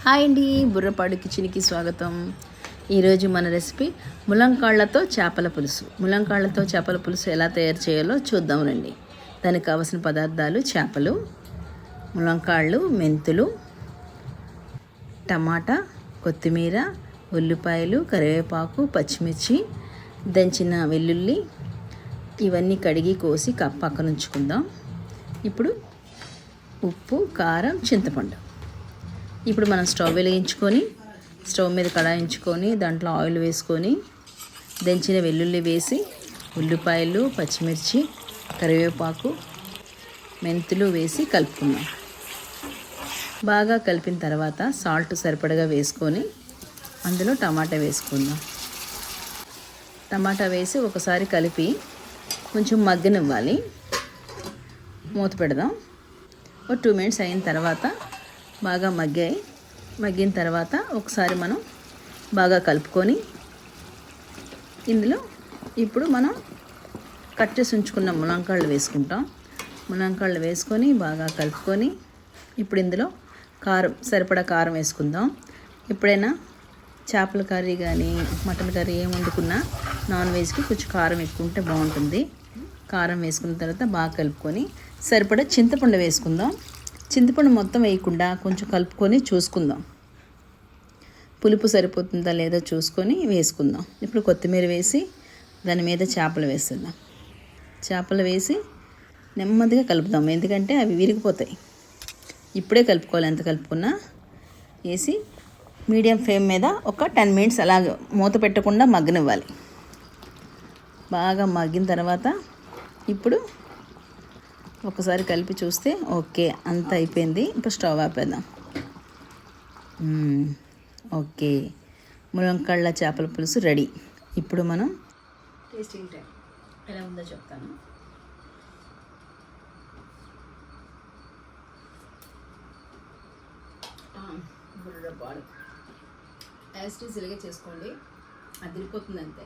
Hi అండి, బుర్రపాడు కిచెన్కి స్వాగతం. ఈరోజు మన రెసిపీ ములంకాళ్ళతో చేపల పులుసు. ములంకాళ్ళతో చేపల పులుసు ఎలా తయారు చేయాలో చూద్దాం రండి. దానికి కావలసిన పదార్థాలు: చేపలు, ములంకాళ్ళు, మెంతులు, టమాటా, కొత్తిమీర, ఉల్లిపాయలు, కరివేపాకు, పచ్చిమిర్చి, దంచిన వెల్లుల్లి. ఇవన్నీ కడిగి కోసి పక్కన ఉంచుకుందాం. ఇప్పుడు ఉప్పు, కారం, చింతపండు. ఇప్పుడు మనం స్టవ్ వెలిగించుకొని స్టవ్ మీద కడాయించుకొని దాంట్లో ఆయిల్ వేసుకొని దంచిన వెల్లుల్లి వేసి ఉల్లిపాయలు, పచ్చిమిర్చి, కరివేపాకు, మెంతులు వేసి కలుపుకుందాం. బాగా కలిపిన తర్వాత సాల్ట్ సరిపడగా వేసుకొని అందులో టమాటా వేసుకుందాం. టమాటా వేసి ఒకసారి కలిపి కొంచెం మగ్గనివ్వాలి. మూత పెడదాం. ఒక 2 minutes అయిన తర్వాత బాగా మగ్గిన తర్వాత ఒకసారి మనం బాగా కలుపుకొని ఇందులో ఇప్పుడు మనం కట్ చేసి ఉంచుకున్న ములంకాళ్ళు వేసుకుంటాం. ములంకాళ్ళు వేసుకొని బాగా కలుపుకొని ఇప్పుడు ఇందులో సరిపడా కారం వేసుకుందాం. ఎప్పుడైనా చేపల కర్రీ కానీ మటన్ కర్రీ ఏం వండుకున్నా నాన్ వెజ్కి కొంచెం కారం ఎక్కువ ఉంటే బాగుంటుంది. కారం వేసుకున్న తర్వాత బాగా కలుపుకొని సరిపడా చింతపండు వేసుకుందాం. చింతపండు మొత్తం వేయకుండా కొంచెం కలుపుకొని చూసుకుందాం. పులుపు సరిపోతుందా లేదో చూసుకొని వేసుకుందాం. ఇప్పుడు కొత్తిమీర వేసి దాని మీద చేపలు వేస్తున్నాం. చేపలు వేసి నెమ్మదిగా కలుపుదాం, ఎందుకంటే అవి విరిగిపోతాయి. ఇప్పుడే కలుపుకోవాలి, ఎంత కలుపుకున్నా. వేసి మీడియం ఫ్లేమ్ మీద ఒక 10 minutes అలాగే మూత పెట్టకుండా మగ్గనివ్వాలి. బాగా మగ్గిన తర్వాత ఇప్పుడు ఒకసారి కలిపి చూస్తే ఓకే, అంత అయిపోయింది. ఇప్పుడు స్టవ్ ఆపేద్దాం. ఓకే, ములంకాళ్ళ చేపల పులుసు రెడీ. ఇప్పుడు మనం టేస్టింగ్ టైం ఎలా ఉందో చెప్తాను. బుర్రపాడు యాజ్ ఇట్ ఈజ్ ఇలాగే చేసుకోండి, అదిరిపోతుంది అంతే.